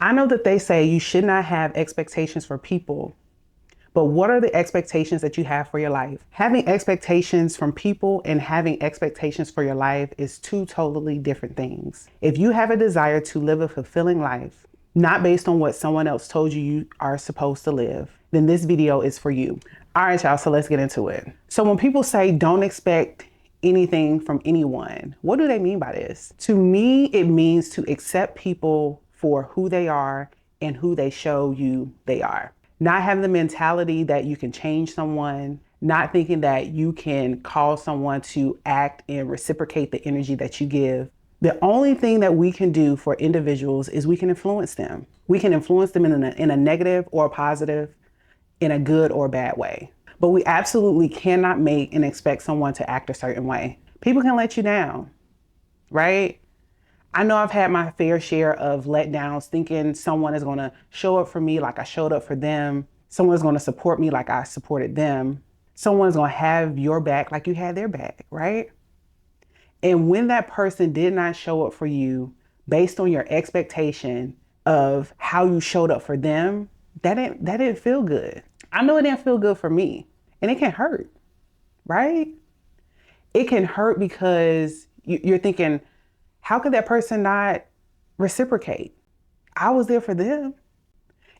I know that they say you should not have expectations for people, but what are the expectations that you have for your life? Having expectations from people and having expectations for your life is two totally different things. If you have a desire to live a fulfilling life, not based on what someone else told you you are supposed to live, then this video is for you. All right, y'all, so let's get into it. So when people say don't expect anything from anyone, what do they mean by this? To me, it means to accept people for who they are and who they show you they are. Not having the mentality that you can change someone, not thinking that you can cause someone to act and reciprocate the energy that you give. The only thing that we can do for individuals is we can influence them. We can influence them in a negative or a positive, in a good or bad way. But we absolutely cannot make and expect someone to act a certain way. People can let you down, right? I know I've had my fair share of letdowns, thinking someone is going to show up for me like I showed up for them. Someone's going to support me like I supported them. Someone's going to have your back like you had their back, right? And when that person did not show up for you based on your expectation of how you showed up for them, that didn't feel good. I know it didn't feel good for me, and it can hurt, right? It can hurt because you're thinking, how could that person not reciprocate? I was there for them.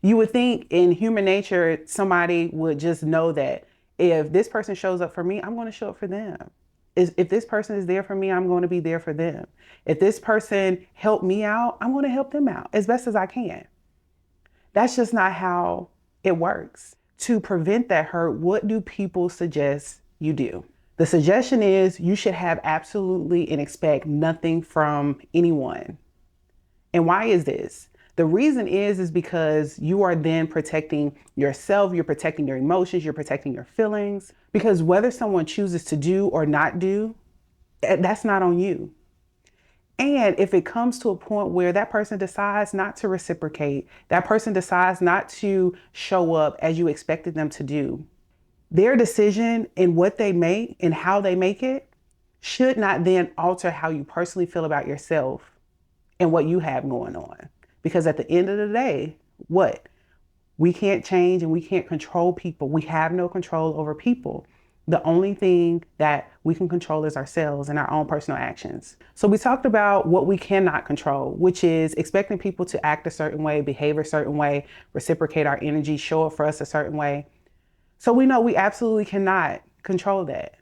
You would think in human nature, somebody would just know that if this person shows up for me, I'm going to show up for them. If this person is there for me, I'm going to be there for them. If this person helped me out, I'm going to help them out as best as I can. That's just not how it works. To prevent that hurt, what do people suggest you do? The suggestion is you should have absolutely and expect nothing from anyone. And why is this? The reason is because you are then protecting yourself, you're protecting your emotions, you're protecting your feelings. Because whether someone chooses to do or not do, that's not on you. And if it comes to a point where that person decides not to reciprocate, that person decides not to show up as you expected them to do, their decision and what they make and how they make it should not then alter how you personally feel about yourself and what you have going on. Because at the end of the day, what? We can't change and we can't control people. We have no control over people. The only thing that we can control is ourselves and our own personal actions. So we talked about what we cannot control, which is expecting people to act a certain way, behave a certain way, reciprocate our energy, show up for us a certain way. So we know we absolutely cannot control that.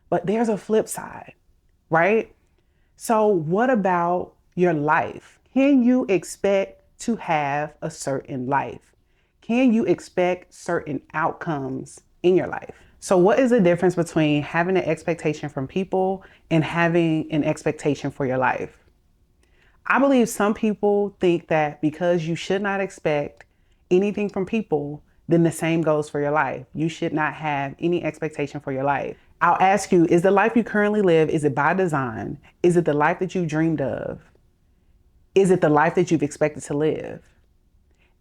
But there's a flip side, right? So what about your life? Can you expect to have a certain life? Can you expect certain outcomes in your life? So what is the difference between having an expectation from people and having an expectation for your life? I believe some people think that because you should not expect anything from people, then the same goes for your life. You should not have any expectation for your life. I'll ask you, is the life you currently live, is it by design? Is it the life that you dreamed of? Is it the life that you've expected to live?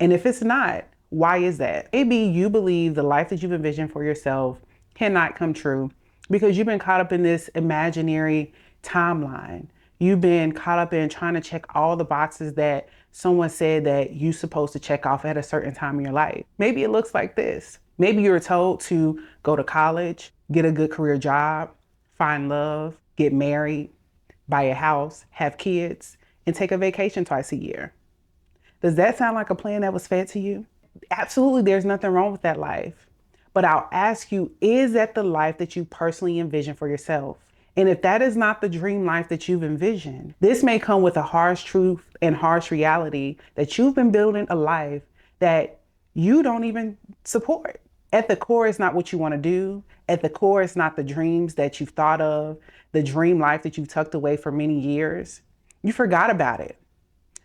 And if it's not, why is that? Maybe you believe the life that you've envisioned for yourself cannot come true because you've been caught up in this imaginary timeline. You've been caught up in trying to check all the boxes that someone said that you're supposed to check off at a certain time in your life. Maybe it looks like this. Maybe you were told to go to college, get a good career job, find love, get married, buy a house, have kids, and take a vacation twice a year. Does that sound like a plan that was fed to you? Absolutely, there's nothing wrong with that life. But I'll ask you, is that the life that you personally envision for yourself? And if that is not the dream life that you've envisioned, this may come with a harsh truth and harsh reality that you've been building a life that you don't even support. At the core, it's not what you want to do. At the core, it's not the dreams that you've thought of, the dream life that you've tucked away for many years. You forgot about it.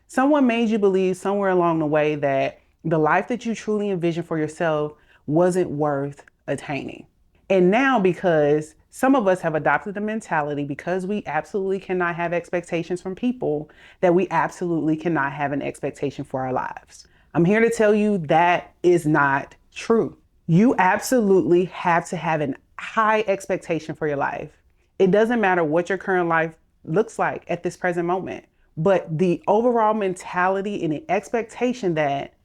Someone made you believe somewhere along the way that the life that you truly envisioned for yourself wasn't worth attaining. And now, because some of us have adopted the mentality, because we absolutely cannot have expectations from people, that we absolutely cannot have an expectation for our lives. I'm here to tell you that is not true. You absolutely have to have a high expectation for your life. It doesn't matter what your current life looks like at this present moment. but the overall mentality and the expectation that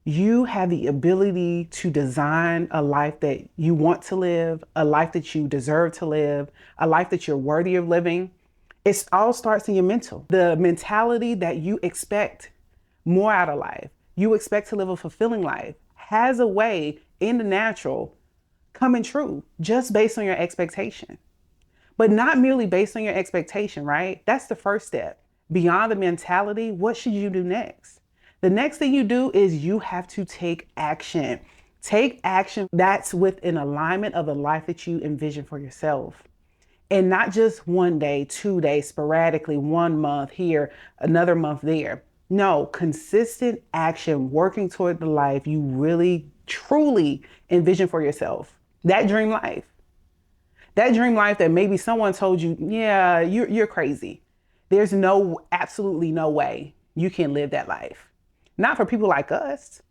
you have the ability to design a life that you want to live, a life that you deserve to live, a life that you're worthy of living. It all starts in your mental. The mentality that you expect more out of life, you expect to live a fulfilling life, has a way in the natural coming true just based on your expectation. But not merely based on your expectation, right? That's the first step. Beyond the mentality, what should you do next? The next thing you do is you have to take action. Take action that's within alignment of the life that you envision for yourself. And not just one day, 2 days, sporadically, 1 month here, another month there. No, consistent action, working toward the life you really, truly envision for yourself. That dream life. That dream life that maybe someone told you, yeah, you're crazy. There's absolutely no way you can live that life. Not for people like us,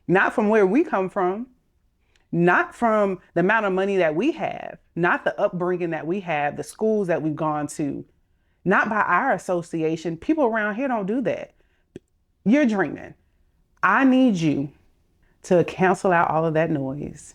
not from where we come from, not from the amount of money that we have, not the upbringing that we have, the schools that we've gone to, not by our association. People around here don't do that. You're dreaming. I need you to cancel out all of that noise.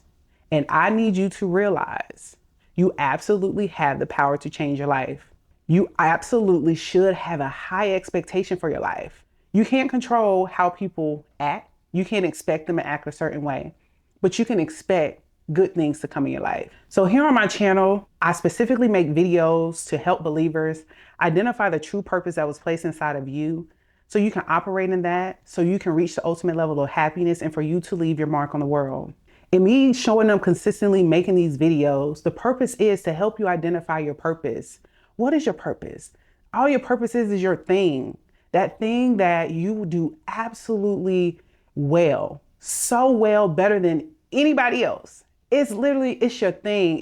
And I need you to realize you absolutely have the power to change your life. You absolutely should have a high expectation for your life. You can't control how people act. You can't expect them to act a certain way, but you can expect good things to come in your life. So here on my channel, I specifically make videos to help believers identify the true purpose that was placed inside of you, so you can operate in that, so you can reach the ultimate level of happiness and for you to leave your mark on the world. And me showing them consistently making these videos, the purpose is to help you identify your purpose. What is your purpose? All your purpose is your thing. That thing that you do absolutely well, so well, better than anybody else. It's your thing.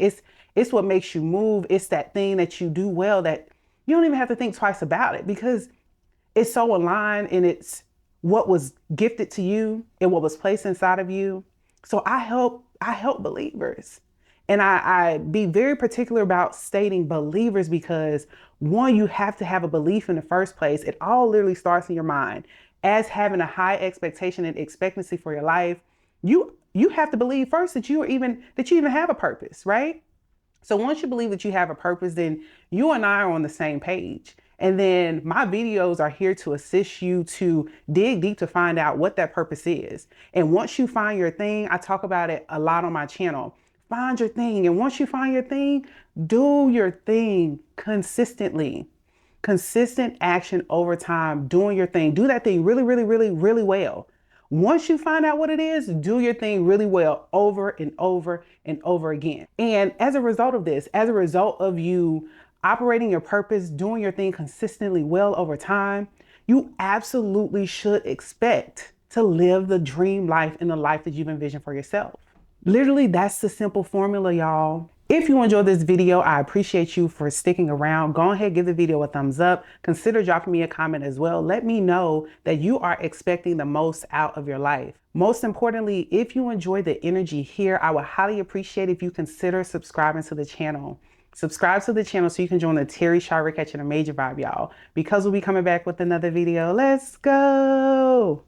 It's what makes you move. It's that thing that you do well that you don't even have to think twice about it, because it's so aligned and it's what was gifted to you and what was placed inside of you. So I help believers. And I be very particular about stating believers because, one, you have to have a belief in the first place. It all literally starts in your mind. As having a high expectation and expectancy for your life, you have to believe first that you even have a purpose, right? So once you believe that you have a purpose, then you and I are on the same page. And then my videos are here to assist you to dig deep to find out what that purpose is. And once you find your thing, I talk about it a lot on my channel. Find your thing. And once you find your thing, do your thing consistently. Consistent action over time, doing your thing. Do that thing really, really, really, really well. Once you find out what it is, do your thing really well over and over and over again. And as a result of this, as a result of you operating your purpose, doing your thing consistently well over time, you absolutely should expect to live the dream life and the life that you've envisioned for yourself. Literally, that's the simple formula, y'all. If you enjoyed this video, I appreciate you for sticking around. Go ahead, give the video a thumbs up. Consider dropping me a comment as well. Let me know that you are expecting the most out of your life. Most importantly, if you enjoy the energy here, I would highly appreciate if you consider subscribing to the channel. Subscribe to the channel so you can join the Terry Shire catching a major vibe, y'all, because we'll be coming back with another video. Let's go.